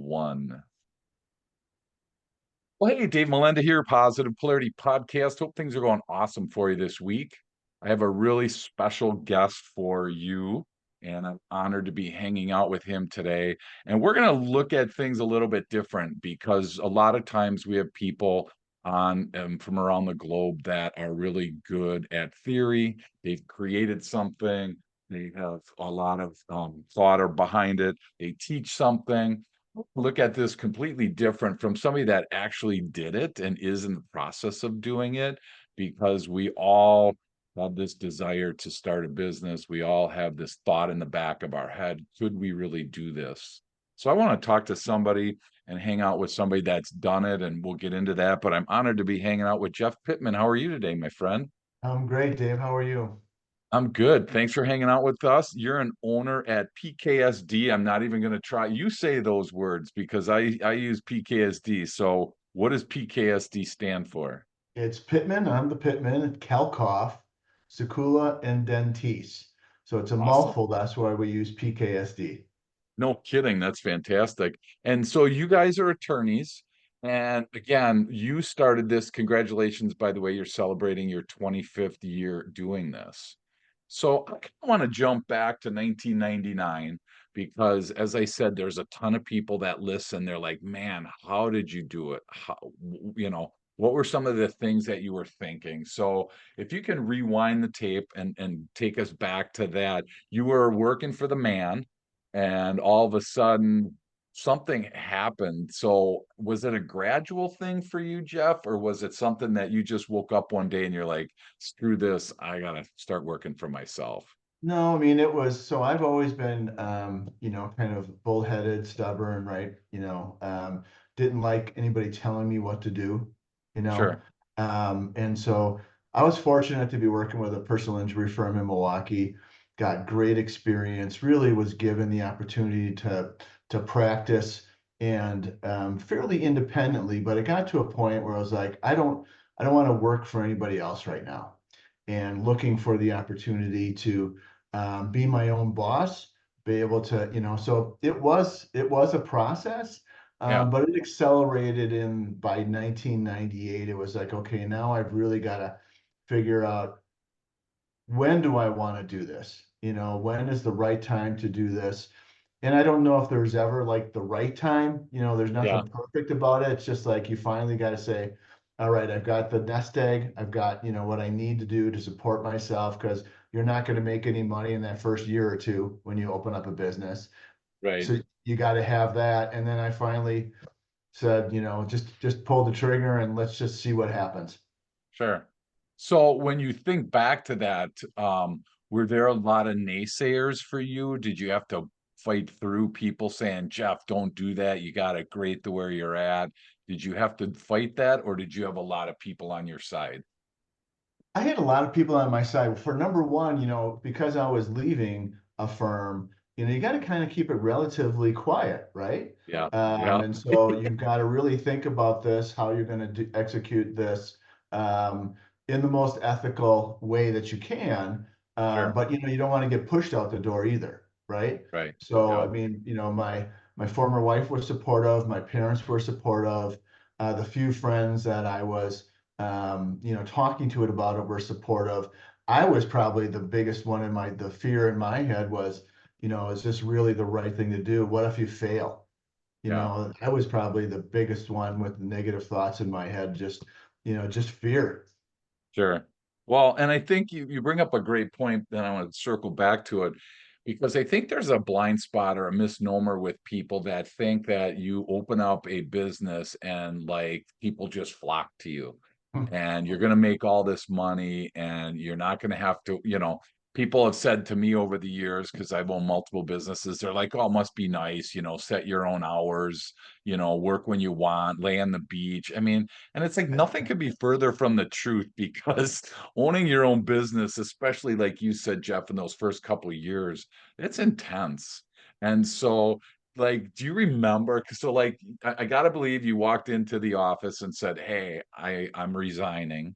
one. Well, hey, Dave Melinda here, Positive Polarity Podcast. Hope things are going awesome for you this week. I have a really special guest for you, and I'm honored to be hanging out with him today. And we're going to look at things a little bit different because a lot of times we have people on from around the globe that are really good at theory. They've created something. They have a lot of thought or behind it. They teach something. Look at this completely different from somebody that actually did it and is in the process of doing it, because we all have this desire to start a business. We all have this thought in the back of our head, could we really do this? So I want to talk to somebody and hang out with somebody that's done it, and we'll get into that. But I'm honored to be hanging out with Jeff Pitman. How are you today, my friend? I'm great, Dave. How are you? I'm good. Thanks for hanging out with us. You're an owner at PKSD. I'm not even going to try. You say those words because I use PKSD. So what does PKSD stand for? It's Pitman. I'm the Pitman, Kalkoff, Sakula, and Dentiste. So it's a Awesome. mouthful. That's why we use PKSD. No kidding. That's fantastic. And so you guys are attorneys. And again, you started this. Congratulations, by the way, you're celebrating your 25th year doing this. So I kind of want to jump back to 1999 because, as I said, there's a ton of people that listen. They're like, man, how did you do it? What were some of the things that you were thinking? So if you can rewind the tape and take us back to that, you were working for the man and all of a sudden something happened. So was it a gradual thing for you, Jeff, or was it something that you just woke up one day and you're like, screw this, I gotta start working for myself? No, I mean, it was so I've always been, kind of bullheaded, stubborn, right? Didn't like anybody telling me what to do, you know. Sure. And so I was fortunate to be working with a personal injury firm in Milwaukee, got great experience, really was given the opportunity to practice and fairly independently, but it got to a point where I was like, I don't want to work for anybody else right now. And looking for the opportunity to be my own boss, be able to, so it was a process, Yeah. but it accelerated in by 1998. It was like, okay, now I've really got to figure out when do I want to do this? When is the right time to do this? And I don't know if there's ever like the right time. There's Yeah. nothing perfect about it. It's just like you finally got to say, all right, I've got the nest egg. I've got, what I need to do to support myself because you're not going to make any money in that first year or two when you open up a business. Right. So you got to have that. And then I finally said, just pull the trigger and let's just see what happens. Sure. So when you think back to that, were there a lot of naysayers for you? Did you have to fight through people saying, Jeff, don't do that. You got it great to where you're at. Did you have to fight that, or did you have a lot of people on your side? I had a lot of people on my side. For number one, because I was leaving a firm, you got to kind of keep it relatively quiet, right? Yeah. Um, Yeah. and so you've got to really think about this, how you're going to execute this um, in the most ethical way that you can. Sure. But you don't want to get pushed out the door either, right? Right. So I Yeah. mean, my former wife was supportive, my parents were supportive, the few friends that I was talking to it about it were supportive. I was probably the biggest one the fear in my head was, is this really the right thing to do? What if you fail? Yeah. I was probably the biggest one with negative thoughts in my head, just fear. Sure. Well, and I think you bring up a great point, then I want to circle back to it because I think there's a blind spot or a misnomer with people that think that you open up a business and like people just flock to you and you're going to make all this money and you're not going to have to, people have said to me over the years, because I've owned multiple businesses, they're like, oh, it must be nice, set your own hours, work when you want, lay on the beach. I mean, and it's like nothing could be further from the truth because owning your own business, especially like you said, Jeff, in those first couple of years, it's intense. And so, like, do you remember? So, like, I gotta believe you walked into the office and said, "Hey, I'm resigning."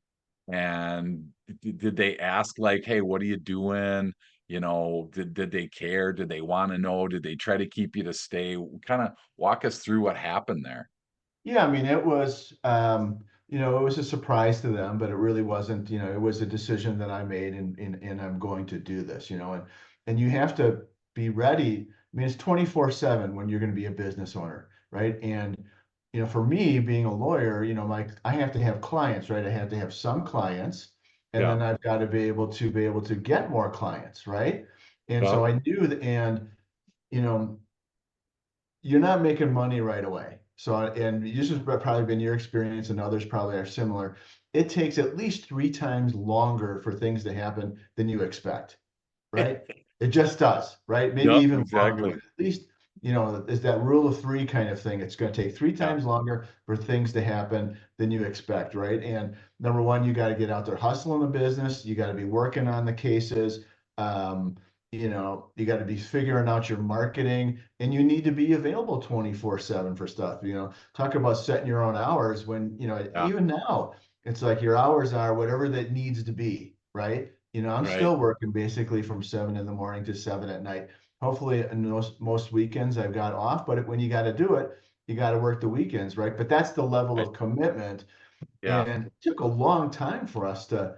And did they ask like, "Hey, what are you doing?" Did they care? Did they want to know? Did they try to keep you to stay? Kind of walk us through what happened there. Yeah, I mean, it was, it was a surprise to them, but it really wasn't, it was a decision that I made and I'm going to do this, and you have to be ready. I mean, it's 24/7 when you're going to be a business owner, right? And, for me being a lawyer, I have to have clients, right? I have to have some clients, and Yeah. then I've got to be able to get more clients, right? And Yeah. so I knew that, and, you know, you're not making money right away. So, and this has probably been your experience, and others probably are similar. It takes at least 3 times longer for things to happen than you expect, right? It just does, right? Maybe Yep, even longer, but exactly. at least, is that rule of three kind of thing. It's going to take three Yeah. times longer for things to happen than you expect, right? And number one, you got to get out there hustling the business. You got to be working on the cases. Um, you got to be figuring out your marketing, and you need to be available 24/7 for stuff. Talk about setting your own hours when, Yeah. even now, it's like your hours are whatever that needs to be, right? I'm Right. still working basically from 7 in the morning to 7 at night. Hopefully, in most weekends I've got off, but when you got to do it, you got to work the weekends, right? But that's the level Right. of commitment, Yeah. and it took a long time for us to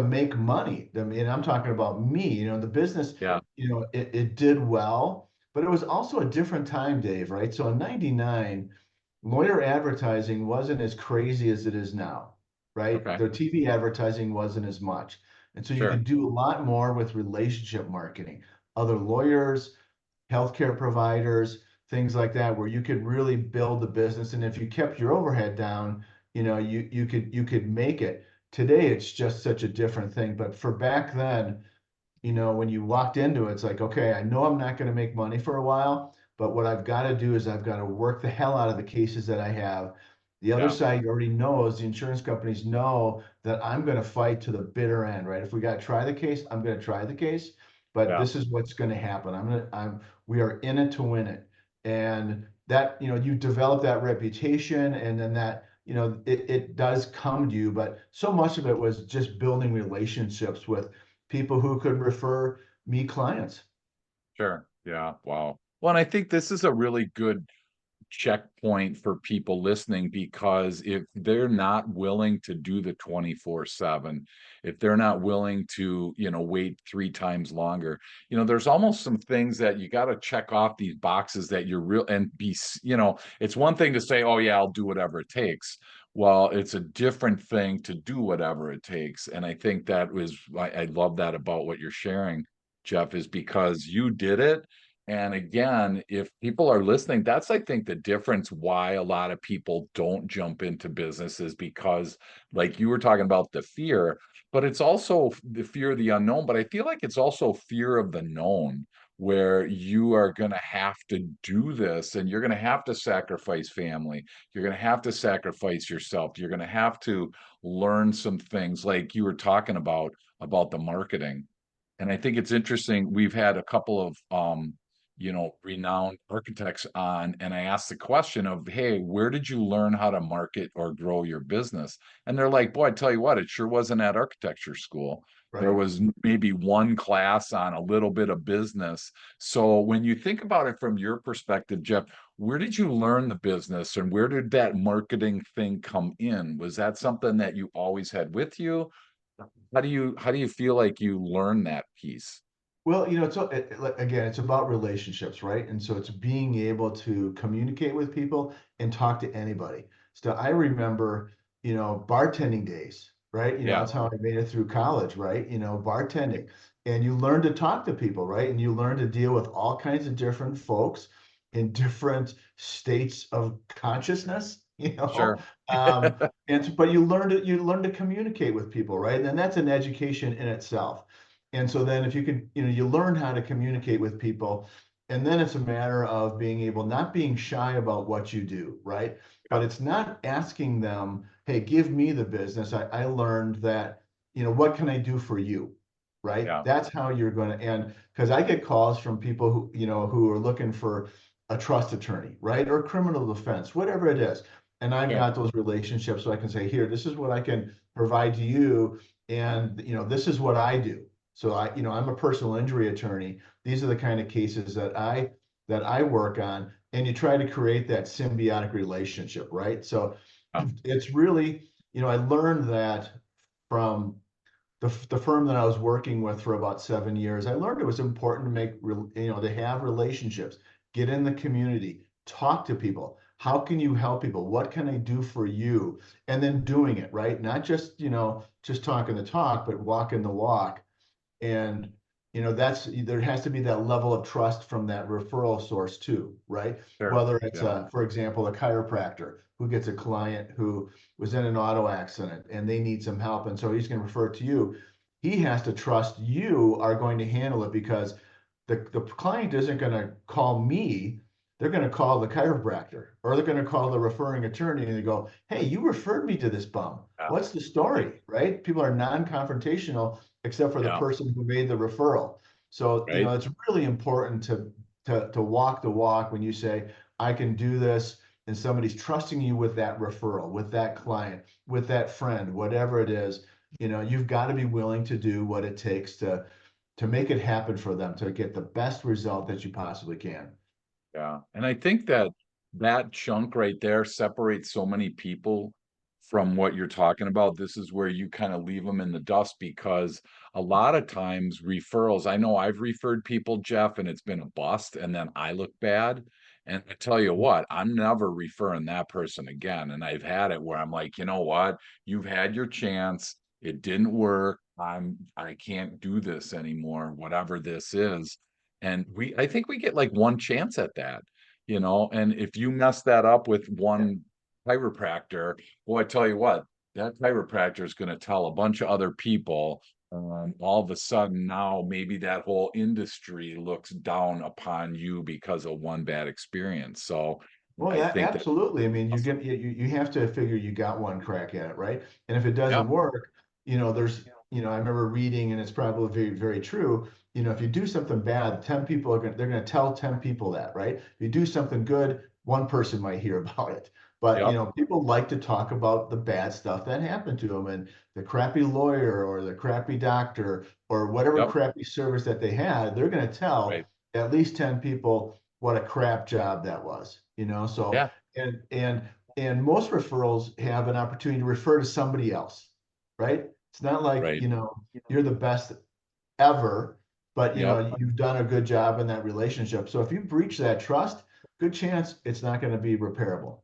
make money. I mean, I'm talking about me. The business, Yeah. it did well, but it was also a different time, Dave, right? So in '99, lawyer advertising wasn't as crazy as it is now, right? Okay. The TV advertising wasn't as much. And so you Sure. could do a lot more with relationship marketing, other lawyers, healthcare providers, things like that, where you could really build the business. And if you kept your overhead down, you could make it. Today, it's just such a different thing. But for back then, when you walked into it, it's like, okay, I know I'm not going to make money for a while, but what I've got to do is I've got to work the hell out of the cases that I have. The other Yeah. side already knows, the insurance companies know that I'm going to fight to the bitter end, right? If we got to try the case, I'm going to try the case, but Yeah. this is what's going to happen. We are in it to win it. And that, you develop that reputation, and then that, it does come to you, but so much of it was just building relationships with people who could refer me clients. Sure. Yeah. Wow. Well, and I think this is a really good checkpoint for people listening, because if they're not willing to do the 24/7, if they're not willing to, wait 3 times longer, there's almost some things that you got to check off these boxes that you're real and it's one thing to say, oh, yeah, I'll do whatever it takes. Well, it's a different thing to do whatever it takes. And I think I love that about what you're sharing, Jeff, is because you did it. And again, if people are listening, that's, I think, the difference why a lot of people don't jump into businesses, because, like you were talking about, the fear, but it's also the fear of the unknown. But I feel like it's also fear of the known, where you are going to have to do this and you're going to have to sacrifice family. You're going to have to sacrifice yourself. You're going to have to learn some things, like you were talking about the marketing. And I think it's interesting. We've had a couple of renowned architects on, and I asked the question of, hey, where did you learn how to market or grow your business? And they're like, boy, I tell you what, it sure wasn't at architecture school. There Right. was maybe one class on a little bit of business. So when you think about it from your perspective, Jeff, where did you learn the business, and where did that marketing thing come in? Was that something that you always had with you? How do you feel like you learned that piece? Well, again, it's about relationships, right? And so it's being able to communicate with people and talk to anybody. So I remember, bartending days, right? Yeah, That's how I made it through college, right? Bartending. And you learn to talk to people, right? And you learn to deal with all kinds of different folks in different states of consciousness, sure. but you learn to communicate with people, right? And that's an education in itself. And so then if you can, you learn how to communicate with people, and then it's a matter of being able, not being shy about what you do, right? Yeah, But it's not asking them, hey, give me the business. I learned that, what can I do for you? Right? yeah, That's how you're going to, and because I get calls from people who are looking for a trust attorney, right? Or criminal defense, whatever it is. And I've sure. got those relationships, so I can say, here, this is what I can provide to you. And, this is what I do. So I'm a personal injury attorney. These are the kind of cases that I work on, and you try to create that symbiotic relationship, right? So Yeah, it's really, I learned that from the firm that I was working with for about 7 years. I learned it was important to to have relationships, get in the community, talk to people. How can you help people? What can I do for you? And then doing it, right? Not just, just talking the talk, but walking the walk. And there has to be that level of trust from that referral source too, right? sure. Whether it's Yeah, for example, a chiropractor who gets a client who was in an auto accident and they need some help, and so he's going to refer it to you. He has to trust you are going to handle it, because the client isn't going to call me. They're going to call the chiropractor, or they're going to call the referring attorney, and they go, "Hey, you referred me to this bum. yeah, What's the right. story?" Right? People are non-confrontational except for the Yeah, person who made the referral. So, right. it's really important to walk the walk when you say, I can do this, and somebody's trusting you with that referral, with that client, with that friend, whatever it is. You've got to be willing to do what it takes to make it happen for them, to get the best result that you possibly can. Yeah, and I think that that chunk right there separates so many people from what you're talking about. This is where you kind of leave them in the dust, because a lot of times referrals, I know I've referred people, Jeff, and it's been a bust, and then I look bad. And I tell you what, I'm never referring that person again. And I've had it where I'm like, you know what? You've had your chance. It didn't work. I can't do this anymore, whatever this is. And I think we get like one chance at that, and if you mess that up with one chiropractor, well, I tell you what, that chiropractor is going to tell a bunch of other people. All of a sudden, now maybe that whole industry looks down upon you because of one bad experience. So Well, I yeah, think that, absolutely. I mean, awesome. you have to figure you got one crack at it, right? And if it doesn't Yep, work, I remember reading, and it's probably very, very true. If you do something bad, 10 people they're going to tell 10 people that, right? If you do something good, one person might hear about it. But, yep, people like to talk about the bad stuff that happened to them, and the crappy lawyer or the crappy doctor or whatever yep, crappy service that they had. They're going to tell right. at least 10 people what a crap job that was. So Yeah, and most referrals have an opportunity to refer to somebody else, right? It's not like, right. you're the best ever, but Yep. you've done a good job in that relationship. So if you breach that trust, good chance it's not going to be repairable.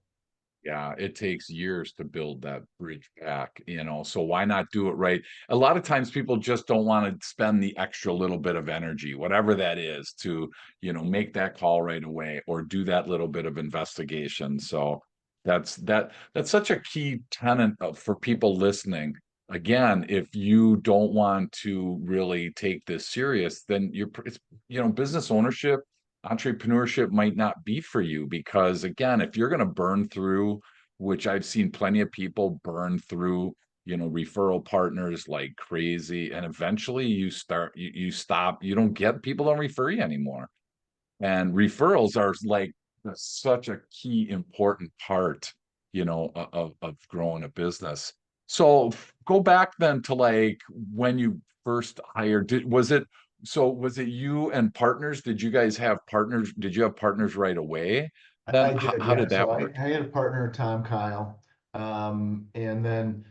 Yeah, it takes years to build that bridge back, so why not do it right? A lot of times people just don't want to spend the extra little bit of energy, whatever that is, to make that call right away or do that little bit of investigation. So that's such a key tenet for people listening. Again, if you don't want to really take this serious, then business ownership, entrepreneurship might not be for you, because again, if you're going to burn through, which I've seen plenty of people burn through, referral partners like crazy, and eventually you stop, you don't get, people don't refer you anymore. And referrals are like such a key important part, of growing a business. So go back then to like when you first hired, was it you and partners? Did you guys have partners? Did you have partners right away? I Then did, how yeah. did So that I work? had a partner, Tom Kyle, and then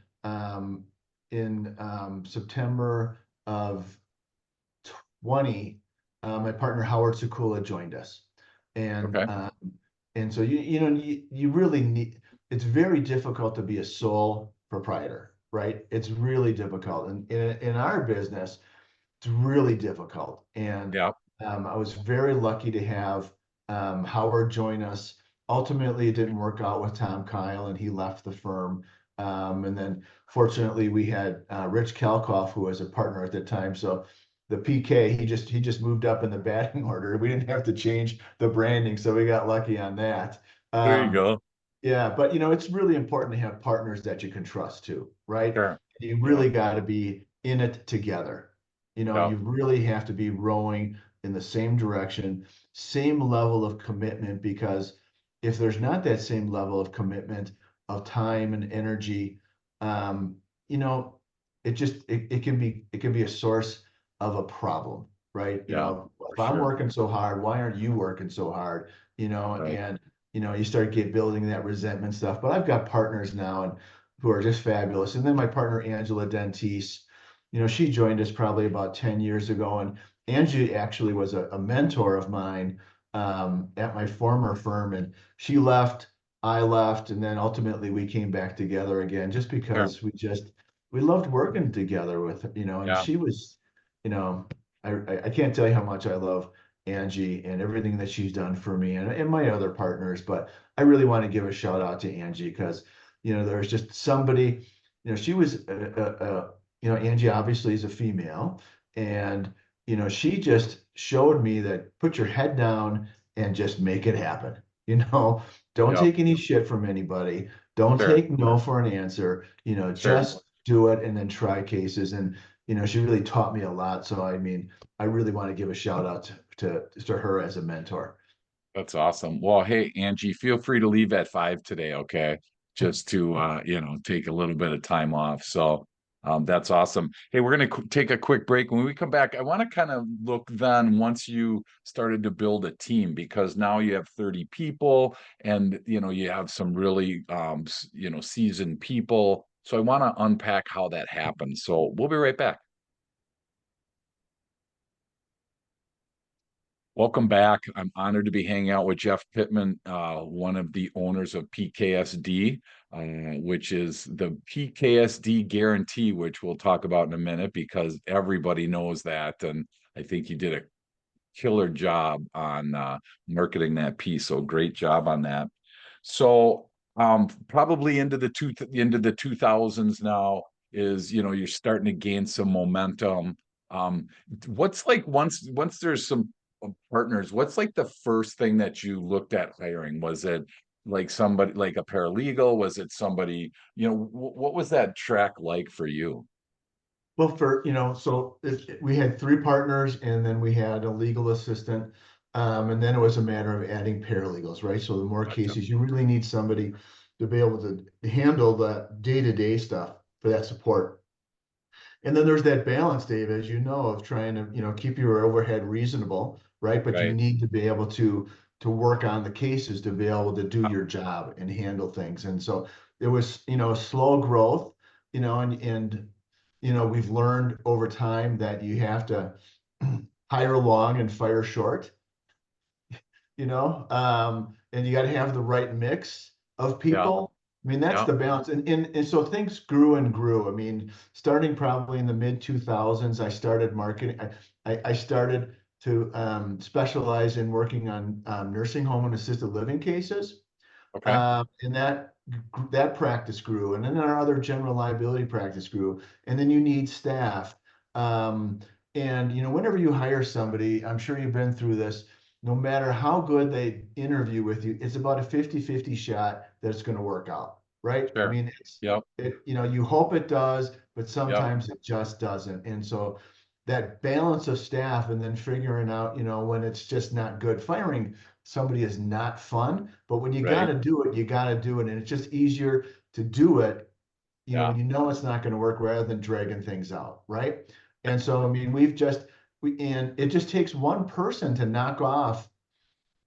in September of 20, my partner Howard Sukula joined us, and Okay. um, and so you really need. It's very difficult to be a sole proprietor, right? It's really difficult, and in our business, it's really difficult. And Yeah. I was very lucky to have Howard join us. Ultimately, it didn't work out with Tom Kyle, and he left the firm. And then, fortunately, we had Rich Kalkoff, who was a partner at the time. So the PK, he just moved up in the batting order. We didn't have to change the branding, so we got lucky on that. There you Um, go. yeah, but it's really important to have partners that you can trust too, right? Sure. You Yeah. really got to be in it together. Yeah. You really have to be rowing in the same direction, same level of commitment, because if there's not that same level of commitment of time and energy, um, you know, it can be a source of a problem, right? Yeah, If for I'm sure. working so hard, why aren't you working so hard? Right. And you start building that resentment stuff. But I've got partners now and who are just fabulous. And then my partner Angela Dentise, she joined us probably about 10 years ago. And Angie actually was a mentor of mine at my former firm. And she left, I left, and then ultimately we came back together again just Sure. because we loved working together with, and Yeah. she was, you know, I can't tell you how much I love Angie and everything that she's done for me and my other partners, but I really want to give a shout out to Angie because, there's just somebody, she was, Angie obviously is a female and, she just showed me that put your head down and just make it happen. You know, don't Yep. take any shit from anybody. Don't Sure. take no for an answer. Sure. Just do it and then try cases. And, she really taught me a lot. So, I mean, I really want to give a shout out to her as a mentor. That's awesome. Well, hey, Angie, feel free to leave at 5 today, okay? Just to take a little bit of time off. So that's awesome. Hey, we're gonna take a quick break. When we come back, I want to kind of look then once you started to build a team because now you have 30 people and you have some really seasoned people. So I want to unpack how that happened. So we'll be right back. Welcome back. I'm honored to be hanging out with Jeff Pitman, one of the owners of PKSD, which is the PKSD guarantee, which we'll talk about in a minute because everybody knows that. And I think you did a killer job on marketing that piece. So great job on that. So probably into the 2000s now is you're starting to gain some momentum. What's like once there's some partners, what's like the first thing that you looked at hiring? Was it like somebody like a paralegal? Was it somebody, what was that track like for you? Well, we had three partners and then we had a legal assistant. And then it was a matter of adding paralegals, right? So the more Gotcha. cases, you really need somebody to be able to handle the day-to-day stuff for that support. And then there's that balance, Dave, as you know, of trying to, keep your overhead reasonable, right? But you Right. need to be able to work on the cases to be able to do your job and handle things. And so it was, slow growth, and we've learned over time that you have to hire long and fire short, and you got to have the right mix of Yeah. people. I mean, that's Yeah. the balance. And so things grew and grew. I mean, starting probably in the mid 2000s, I started marketing. I started to specialize in working on nursing home and assisted living cases. Okay. And that practice grew. And then our other general liability practice grew. And then you need staff. Um, and whenever you hire somebody, I'm sure you've been through this, no matter how good they interview with you, it's about a 50-50 shot that it's going to work out, right? I Sure. mean, Yep. you hope it does, but Yep. sometimes it just doesn't. And so that balance of staff and then figuring out, when it's just not good. Firing somebody is not fun, but when you got Right. to do it, you got to do it. And it's just easier to do it, Yeah. when it's not going to work rather than dragging things out, right? And so, I mean, and it just takes one person to knock off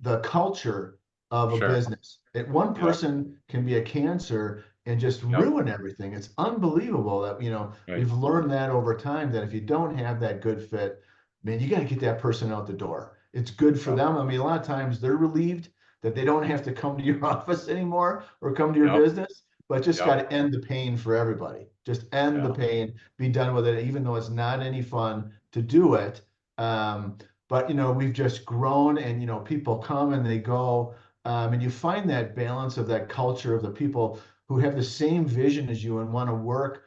the culture of a Sure. business. One Yep. person can be a cancer and just Yep. ruin everything. It's unbelievable that, Right. we've learned that over time that if you don't have that good fit, man, you got to get that person out the door. It's good for Yep. them. I mean, a lot of times they're relieved that they don't have to come to your office anymore or come to your Yep. business, but just got Yep. to end the pain for everybody. Just end the Yeah. pain, be done with it, even though it's not any fun to do it. Um, but we've just grown and people come and they go, and you find that balance of that culture of the people who have the same vision as you and want to work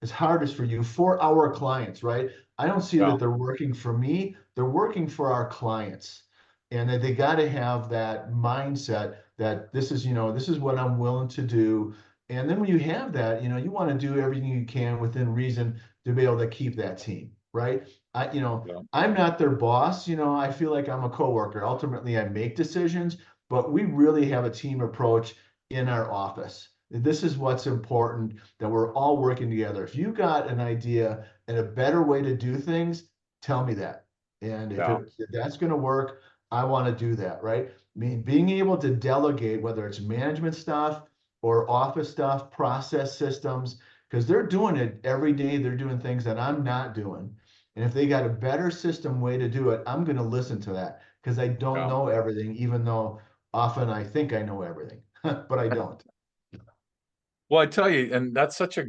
as hard as for you for our clients, right? I don't see Yeah. that they're working for me, they're working for our clients, and that they got to have that mindset that this is what I'm willing to do. And then when you have that, you want to do everything you can within reason to be able to keep that team, right? Yeah. I'm not their boss. I feel like I'm a coworker. Ultimately, I make decisions, but we really have a team approach in our office. This is what's important, that we're all working together. If you got an idea and a better way to do things, tell me that. And Yeah. if that's going to work, I want to do that, right? I mean, being able to delegate, whether it's management stuff or office stuff, process systems, because they're doing it every day. They're doing things that I'm not doing. And if they got a better system way to do it, I'm going to listen to that because I don't Yeah. know everything, even though often I think I know everything, but I don't. Well, I tell you, and that's such a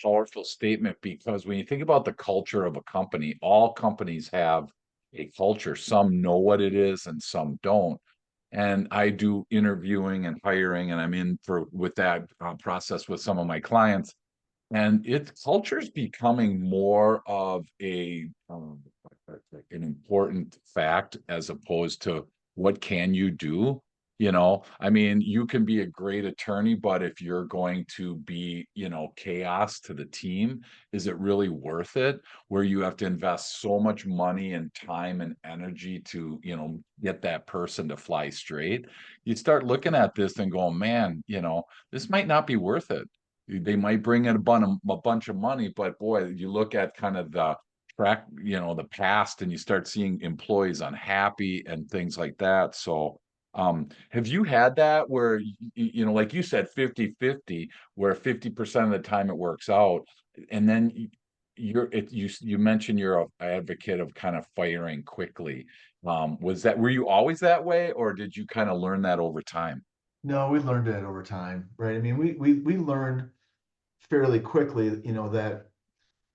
powerful statement because when you think about the culture of a company, all companies have a culture. Some know what it is and some don't. And I do interviewing and hiring, and I'm in for with that process with some of my clients. And its culture is becoming more of an important fact as opposed to what can you do? You know, I mean, you can be a great attorney, but if you're going to be, chaos to the team, is it really worth it? Where you have to invest so much money and time and energy to, get that person to fly straight. You start looking at this and going, man, this might not be worth it. They might bring in a bunch of money, but boy, you look at kind of the track, the past, and you start seeing employees unhappy and things like that. So, have you had that where, like you said, 50-50, where 50% of the time it works out, and then you mentioned you're a advocate of kind of firing quickly. Were you always that way, or did you kind of learn that over time? No, we learned it over time, right? I mean, we learned fairly quickly, that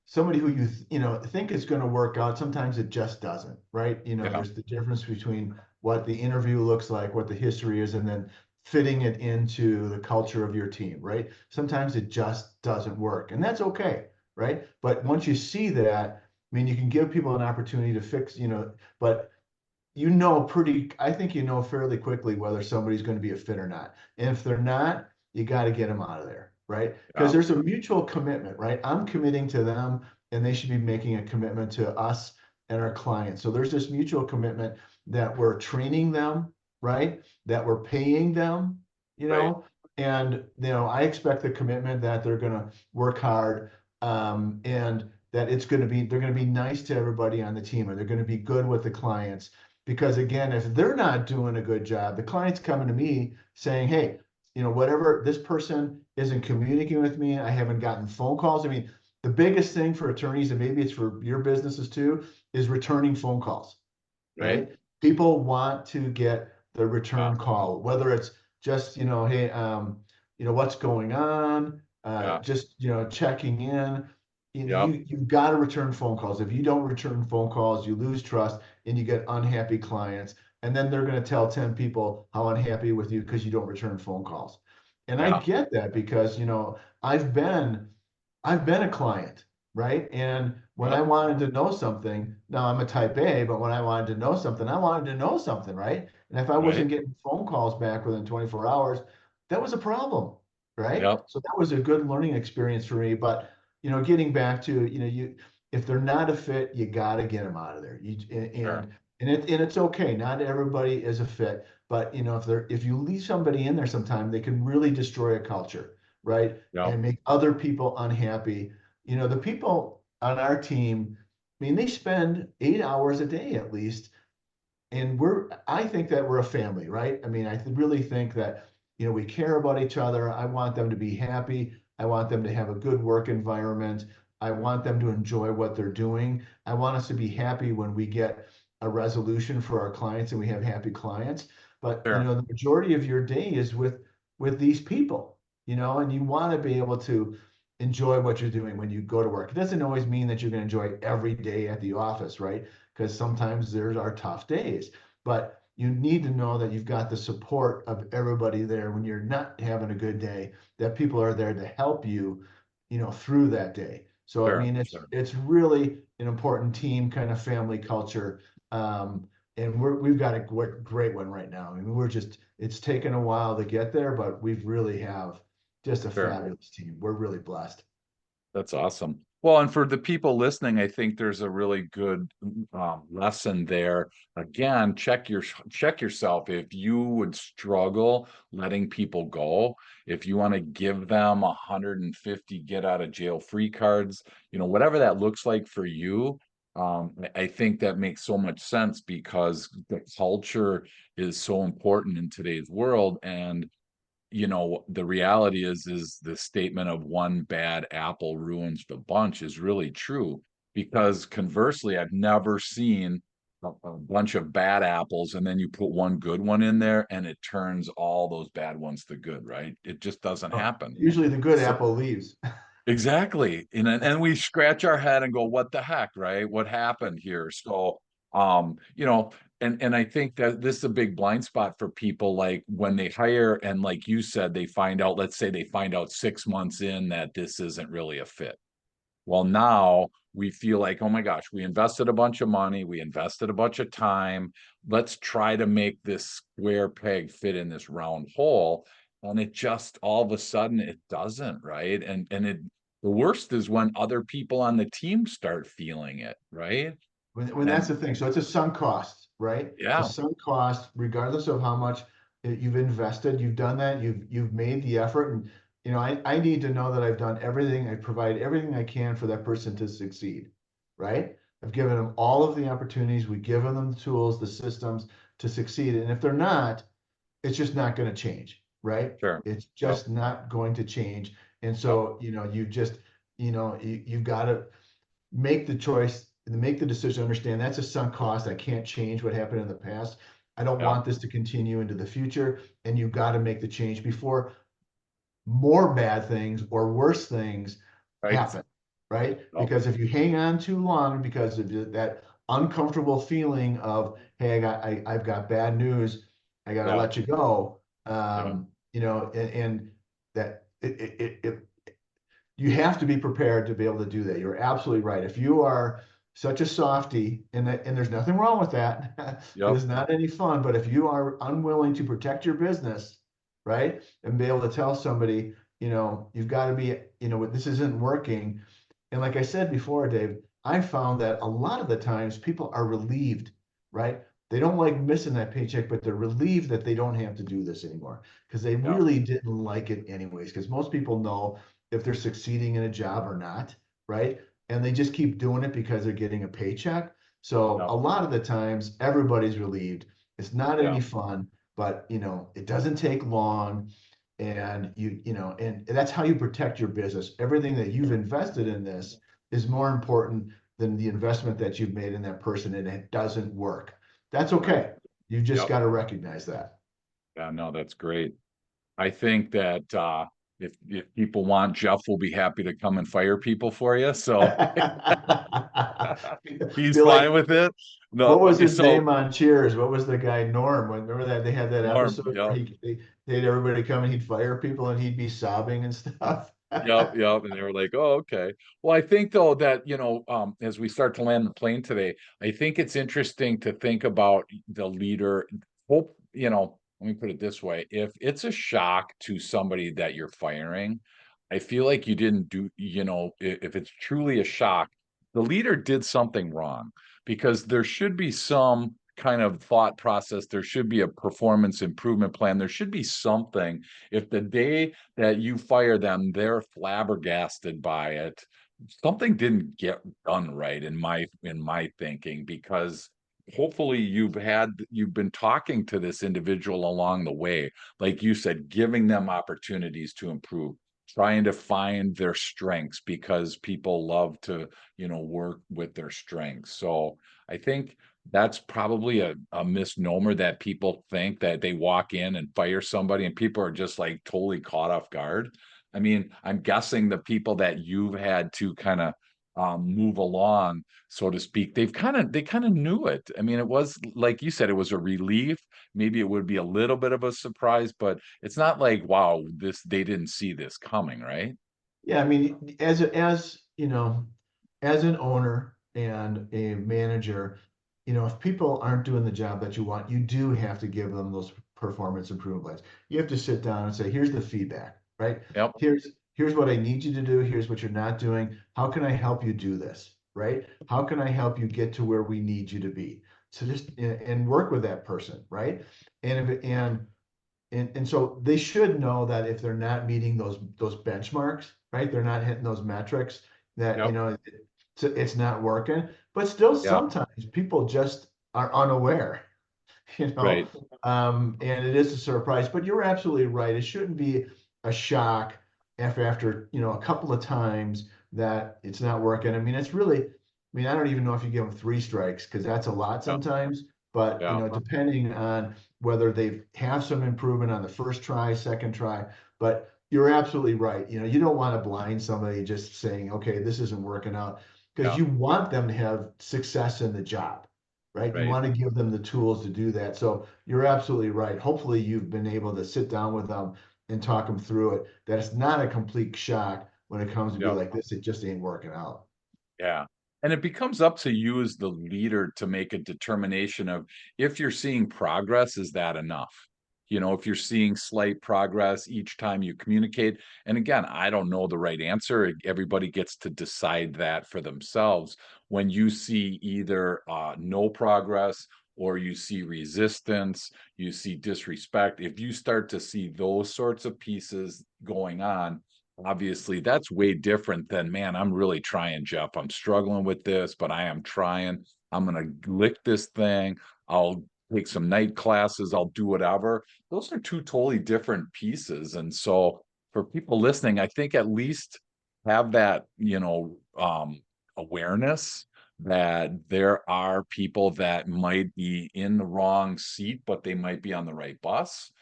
somebody who think is going to work out, sometimes it just doesn't, right? Yeah, There's the difference between what the interview looks like, what the history is, and then fitting it into the culture of your team, right? Sometimes it just doesn't work, and that's okay, right? But once you see that, I mean, you can give people an opportunity to fix, but I think fairly quickly whether somebody's going to be a fit or not. And if they're not, you got to get them out of there, right? Because yeah, there's a mutual commitment, right? I'm committing to them and they should be making a commitment to us and our clients. So there's this mutual commitment that we're training them, right? That we're paying them, you right, know, and I expect the commitment that they're going to work hard, and that they're going to be nice to everybody on the team, and they're going to be good with the clients, because again, if they're not doing a good job, the client's coming to me saying, hey, whatever, this person isn't communicating with me. I haven't gotten phone calls. I mean, the biggest thing for attorneys, and maybe it's for your businesses too, is returning phone calls, right, right? People want to get the yeah, return call, whether it's just, hey, what's going on, yeah, just, checking in. yeah, You've got to return phone calls. If you don't return phone calls, you lose trust and you get unhappy clients. And then they're going to tell 10 people how unhappy with you because you don't return phone calls. And I yeah, get that because, I've been I've been a client, right? And when I yep, wanted to know something, now I'm a type A, but when I wanted to know something, I wanted to know something, right? And if I right, wasn't getting phone calls back within 24 hours, that was a problem, right? yep, So that was a good learning experience for me. But, getting back to, if they're not a fit, you got to get them out of there. sure, And it's okay. Not everybody is a fit, but if you leave somebody in there sometime, they can really destroy a culture, right? yep, And make other people unhappy. The people on our team, I mean, they spend 8 hours a day at least. And I think that we're a family, right? I mean, really think that, we care about each other. I want them to be happy. I want them to have a good work environment. I want them to enjoy what they're doing. I want us to be happy when we get a resolution for our clients and we have happy clients. But, sure, the majority of your day is with these people, and you want to be able to enjoy what you're doing when you go to work. It doesn't always mean that you're going to enjoy every day at the office, right? Because sometimes there are tough days, but you need to know that you've got the support of everybody there when you're not having a good day, that people are there to help you, through that day. So, I sure, mean, it's sure. it's really an important team kind of family culture. And we've got a great one right now. I mean, it's taken a while to get there, but we've really have just a Sure. fabulous team. We're really blessed. That's awesome. Well, and for the people listening, I think there's a really good lesson there. Again, check yourself. If you would struggle letting people go, if you want to give them 150 get out of jail free cards, whatever that looks like for you, I think that makes so much sense because the culture is so important in today's world. And, the reality is the statement of one bad apple ruins the bunch is really true. Because conversely, I've never seen a bunch of bad apples and then you put one good one in there and it turns all those bad ones to good, right? It just doesn't Oh, happen. usually the good So, apple leaves. exactly. And we scratch our head and go, what the heck, right? What happened here? So, and I think that this is a big blind spot for people, like when they hire and like you said, they find out, let's say they find out 6 months in that this isn't really a fit. Well, now we feel like, oh my gosh, we invested a bunch of money, we invested a bunch of time. Let's try to make this square peg fit in this round hole. And it just all of a sudden it doesn't, right? And the worst is when other people on the team start feeling it, right? When that's And the thing. So it's a sunk cost, right? It's a yeah, sunk cost, regardless of how much you've invested. You've done that. You've made the effort, and I need to know that I've done everything. I provide everything I can for that person to succeed, right? I've given them all of the opportunities. We've given them the tools, the systems to succeed. And if they're not, it's just not going to change, right? sure. It's Yep, just not going to change. And yep, so, you've got to make the choice and make the decision, understand that's a sunk cost. I can't change what happened in the past. I don't yep, want this to continue into the future. And you've got to make the change before more bad things or worse things right. happen, right? Yep, Because if you hang on too long because of that uncomfortable feeling of, hey, I've got bad news, I got to yeah, let you go, yeah, and that you have to be prepared to be able to do that. You're absolutely right. If you are such a softy, and there's nothing wrong with that, because yep, it's not any fun, but if you are unwilling to protect your business, right, and be able to tell somebody, you've got to be, this isn't working. And like I said before, Dave, I found that a lot of the times people are relieved, right? They don't like missing that paycheck, but they're relieved that they don't have to do this anymore because they yeah, really didn't like it anyways. Because most people know if they're succeeding in a job or not, right? And they just keep doing it because they're getting a paycheck. So yeah, a lot of the times everybody's relieved. It's not yeah, any fun, but it doesn't take long. And and that's how you protect your business. Everything that you've invested in this is more important than the investment that you've made in that person, and it doesn't work. That's right. okay. You just Yep. got to recognize that. Yeah, no, that's great. I think that if people want, Jeff will be happy to come and fire people for you. So he's Feel fine like, with it. what No, was his so name on Cheers? What was the guy Norm? Remember that they had that Norm, episode where yep, they had everybody come and he'd fire people and he'd be sobbing and stuff. yep, yep. And they were like, oh, okay. Well, I think though that, as we start to land the plane today, I think it's interesting to think about the leader. Hope, let me put it this way. If it's a shock to somebody that you're firing, I feel like you didn't do, if it's truly a shock, the leader did something wrong because there should be some kind of thought process. There should be a performance improvement plan. There should be something. If the day that you fire them, they're flabbergasted by it. Something didn't get done right in my thinking, because hopefully you've been talking to this individual along the way, like you said, giving them opportunities to improve, trying to find their strengths, because people love to work with their strengths. So I think that's probably a misnomer, that people think that they walk in and fire somebody and people are just like totally caught off guard. I mean, I'm guessing the people that you've had to kind of move along, so to speak, they kind of knew it. I mean, it was like you said, it was a relief. Maybe it would be a little bit of a surprise, but it's not like, wow, they didn't see this coming, right? Yeah, I mean, as an owner and a manager, if people aren't doing the job that you want, you do have to give them those performance improvement plans. You have to sit down and say, here's the feedback, right? Yep, Here's what I need you to do. Here's what you're not doing. How can I help you do this, right? How can I help you get to where we need you to be? So just and work with that person, right? And if and so they should know that if they're not meeting those benchmarks, right? They're not hitting those metrics that, yep, it's not working. But still, Yeah. sometimes people just are unaware, you know, Right. and it is a surprise. But you're absolutely right. It shouldn't be a shock after a couple of times that it's not working. I mean, it's really, I mean, I don't even know if you give them three strikes because that's a lot Yeah. sometimes. But Yeah. depending on whether they have some improvement on the first try, second try. But you're absolutely right. You don't want to blind somebody just saying, okay, this isn't working out, because Yeah. you want them to have success in the job, right? You Right. want to give them the tools to do that. So you're absolutely right. Hopefully, you've been able to sit down with them and talk them through it. That it's not a complete shock when it comes to be Yeah. like this. It just ain't working out. Yeah. And it becomes up to you as the leader to make a determination of if you're seeing progress, is that enough? If you're seeing slight progress each time you communicate. And again, I don't know the right answer. Everybody gets to decide that for themselves. When you see either no progress or you see resistance, you see disrespect, if you start to see those sorts of pieces going on, obviously, that's way different than, "Man, I'm really trying, Jeff. I'm struggling with this, but I am trying. I'm gonna lick this thing. I'll take some night classes. I'll do whatever." Those are 2 totally different pieces, and so for people listening, I think at least have that, awareness that there are people that might be in the wrong seat, but they might be on the right bus.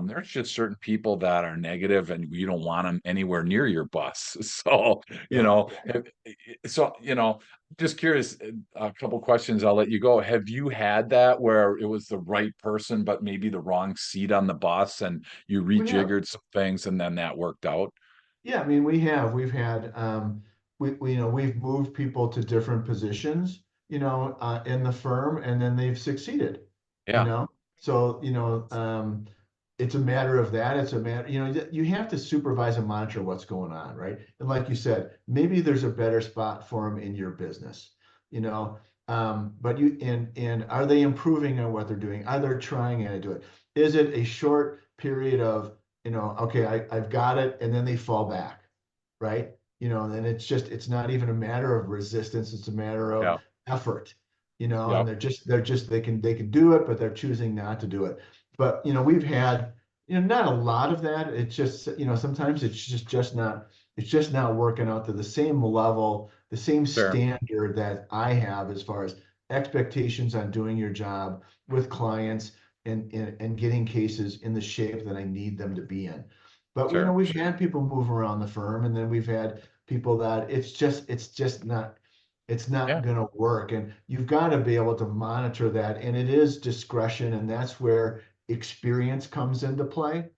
There's just certain people that are negative and you don't want them anywhere near your bus. So, Yeah. just curious, a couple questions, I'll let you go. Have you had that where it was the right person, but maybe the wrong seat on the bus and you We have. rejiggered some things and then that worked out? Yeah, I mean, we've had, we've moved people to different positions, in the firm, and then they've succeeded, you Yeah, know? So, it's a matter of that. It's a matter, you have to supervise and monitor what's going on, right? And like you said, maybe there's a better spot for them in your business, you know? But and are they improving on what they're doing? Are they trying to do it? Is it a short period of, okay, I've got it, and then they fall back, right? And it's not even a matter of resistance, it's a matter of yeah, effort, and yeah, they can do it, but they're choosing not to do it. But we've had, not a lot of that. It's just, sometimes it's just not working out to the same level, the same fair, standard that I have as far as expectations on doing your job with clients and getting cases in the shape that I need them to be in. But sure. we've had people move around the firm, and then we've had people that it's not Yeah, going to work, and you've got to be able to monitor that, and it is discretion, and that's where experience comes into play,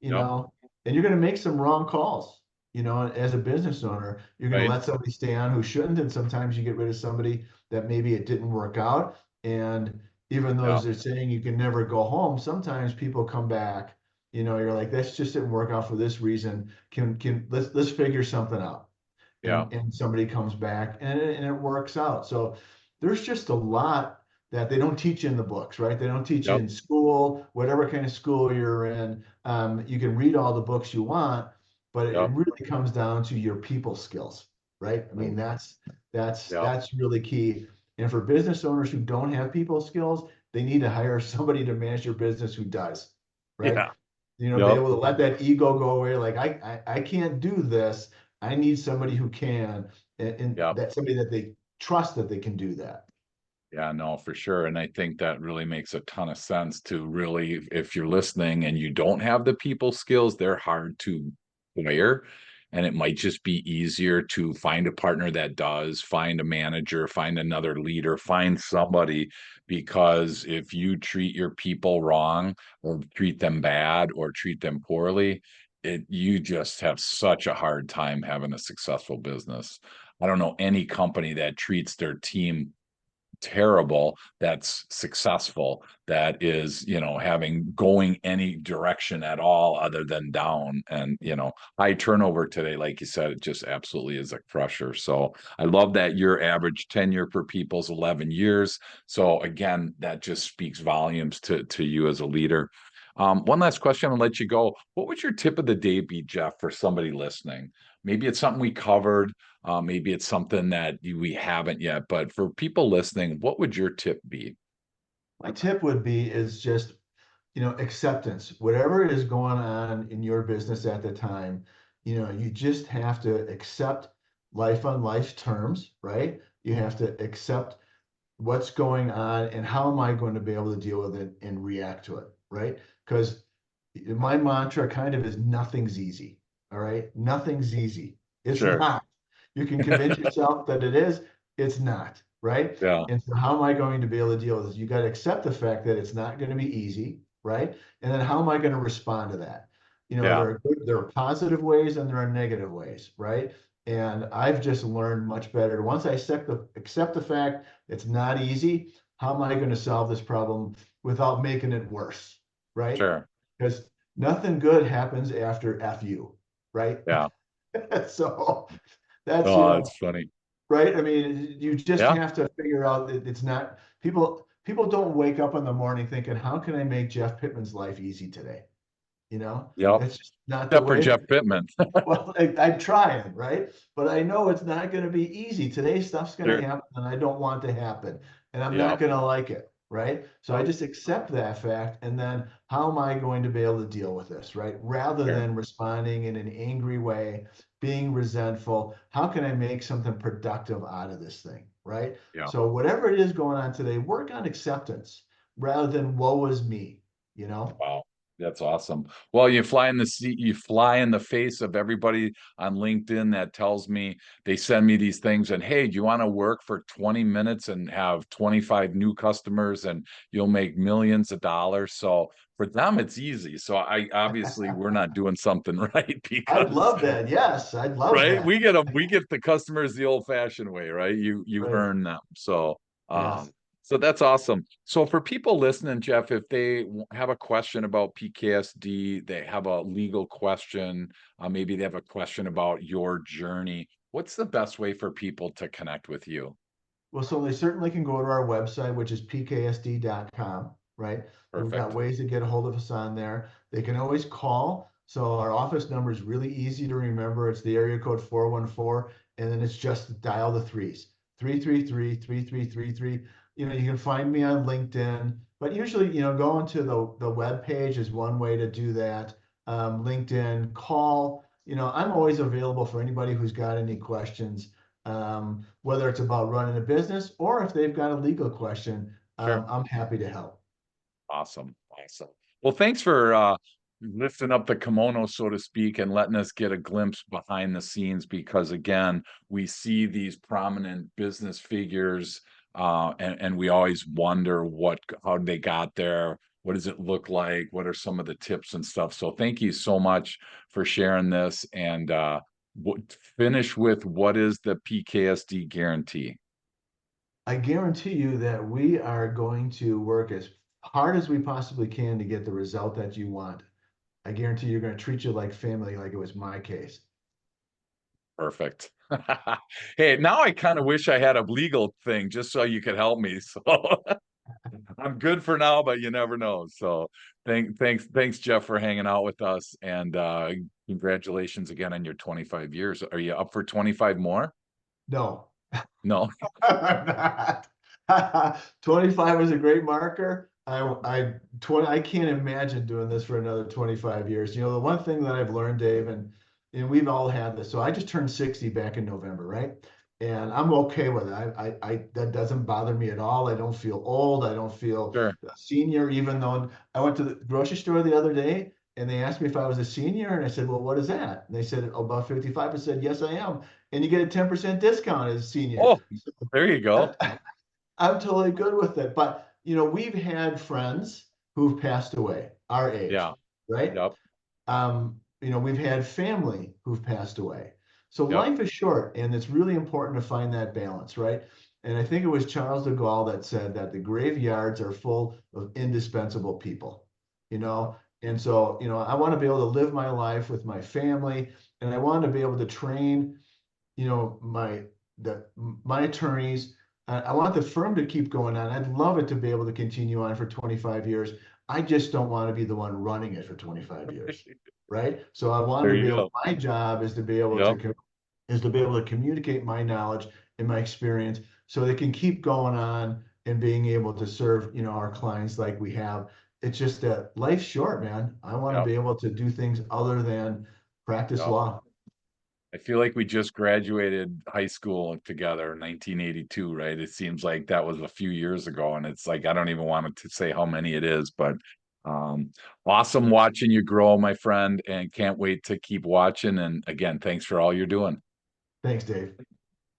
you yep, know, and you're going to make some wrong calls. As a business owner, you're going to right, let somebody stay on who shouldn't, and sometimes you get rid of somebody that maybe it didn't work out. And even though yeah, they're saying you can never go home, sometimes people come back. You're like, this just didn't work out for this reason. Let's figure something out. yeah, And somebody comes back, and it works out. So there's just a lot that they don't teach in the books, right? They don't teach yep, in school, whatever kind of school you're in. You can read all the books you want, but it yep, really comes down to your people skills, right? I mean, right, that's yep, that's really key. And for business owners who don't have people skills, they need to hire somebody to manage your business who does, right? yeah, Be yep, able to let that ego go away. Like, I can't do this. I need somebody who can, and yep. that somebody that they trust that they can do that. Yeah, no, for sure. And I think that really makes a ton of sense to really, if you're listening and you don't have the people skills, they're hard to hire. And it might just be easier to find a partner that does, find a manager, find another leader, find somebody. Because if you treat your people wrong or treat them bad or treat them poorly, you just have such a hard time having a successful business. I don't know any company that treats their team terrible that's successful, that is having going any direction at all other than down. And high turnover today, like you said, it just absolutely is a crusher. So I love that your average tenure per people's 11 years. So again, that just speaks volumes to you as a leader. One last question, I'll let you go. What would your tip of the day be, Jeff, for somebody listening? Maybe it's something we covered, maybe it's something that we haven't yet, but for people listening, what would your tip be? My tip would be is just, acceptance. Whatever is going on in your business at the time, you just have to accept life on life's terms, right? You have to accept what's going on and how am I going to be able to deal with it and react to it, right? Because my mantra kind of is nothing's easy. All right. Nothing's easy. It's Sure. not. You can convince yourself that it is, it's not, right? Yeah, And so how am I going to be able to deal with this? You got to accept the fact that it's not going to be easy, right? And then how am I going to respond to that? yeah, There are positive ways and there are negative ways, right? And I've just learned much better. Once I accept the fact it's not easy, how am I going to solve this problem without making it worse, right? sure. Because nothing good happens after FU, right? Yeah. So that's, Oh, it's funny. right? I mean, you just Yeah. have to figure out that it's not people don't wake up in the morning thinking, how can I make Jeff Pittman's life easy today? Yep. That's just not the Except for way. Jeff Pittman. Well, I'm trying, right? But I know it's not going to be easy. Today, stuff's going to Sure. happen, and I don't want to happen, and I'm not Yep. going to like it, right? So I Yep. just accept that fact, and then how am I going to be able to deal with this, right? Rather Sure. than responding in an angry way, being resentful, how can I make something productive out of this thing, right? Yeah. So whatever it is going on today, work on acceptance rather than woe is me, you know? Wow. That's awesome. Well, you fly in the face of everybody on LinkedIn that tells me they send me these things and hey, do you want to work for 20 minutes and have 25 new customers and you'll make millions of dollars? So for them, it's easy. So I obviously we're not doing something right I'd because love that. Yes, I'd love right, that. we get the customers the old-fashioned way, right? You Right. earn them. So Yes. so that's awesome. So for people listening, Jeff, if they have a question about PKSD, they have a legal question, maybe they have a question about your journey, what's the best way for people to connect with you? Well, so they certainly can go to our website, which is pksd.com, right? We've got Perfect. ways to get a hold of us on there. They can always call. So our office number is really easy to remember. It's the area code 414, and then it's just dial the threes, 333-3333. You can find me on LinkedIn, but usually, going to the web page is one way to do that. LinkedIn, call. I'm always available for anybody who's got any questions, whether it's about running a business or if they've got a legal question. Sure. I'm happy to help. Awesome. Awesome. Well, thanks for lifting up the kimono, so to speak, and letting us get a glimpse behind the scenes because again, we see these prominent business figures and we always wonder how they got there. What does it look like? What are some of the tips and stuff? So thank you so much for sharing this and finish with what is the PKSD guarantee? I guarantee you that we are going to work as hard as we possibly can to get the result that you want. I guarantee you're going to treat you like family, like it was my case. Perfect. Hey, now I kind of wish I had a legal thing just so you could help me. So I'm good for now, but you never know. So thanks, Jeff, for hanging out with us. And congratulations again on your 25 years. Are you up for 25 more? No, No. I'm not. 25 is a great marker. 20, I can't imagine doing this for another 25 years. The one thing that I've learned, Dave, and we've all had this. So I just turned 60 back in November, right? And I'm okay with it. That doesn't bother me at all. I don't feel old. I don't feel Sure. a senior, even though I went to the grocery store the other day and they asked me if I was a senior, and I said, "Well, what is that?" And they said, "Oh, about 55." I said, "Yes, I am." And you get a 10% discount as a senior. Oh, there you go. I'm totally good with it. But we've had friends who've passed away our age, Yeah. right? Yep. We've had family who've passed away. So Yep. life is short, and it's really important to find that balance, right? And I think it was Charles de Gaulle that said that the graveyards are full of indispensable people, you know? And so, I want to be able to live my life with my family, and I want to be able to train you know, my the my attorneys. I want the firm to keep going on. I'd love it to be able to continue on for 25 years. I just don't want to be the one running it for 25 years, right? So I want There to be you able, go. my job is to be able Yep. to communicate my knowledge and my experience so they can keep going on and being able to serve, our clients like we have. It's just that life's short, man. I want to Yep. be able to do things other than practice Yep. law. I feel like we just graduated high school together in 1982, right? It seems like that was a few years ago, and it's like I don't even want to say how many it is, but um, awesome watching you grow, my friend, and can't wait to keep watching. And again, thanks for all you're doing. Thanks, Dave.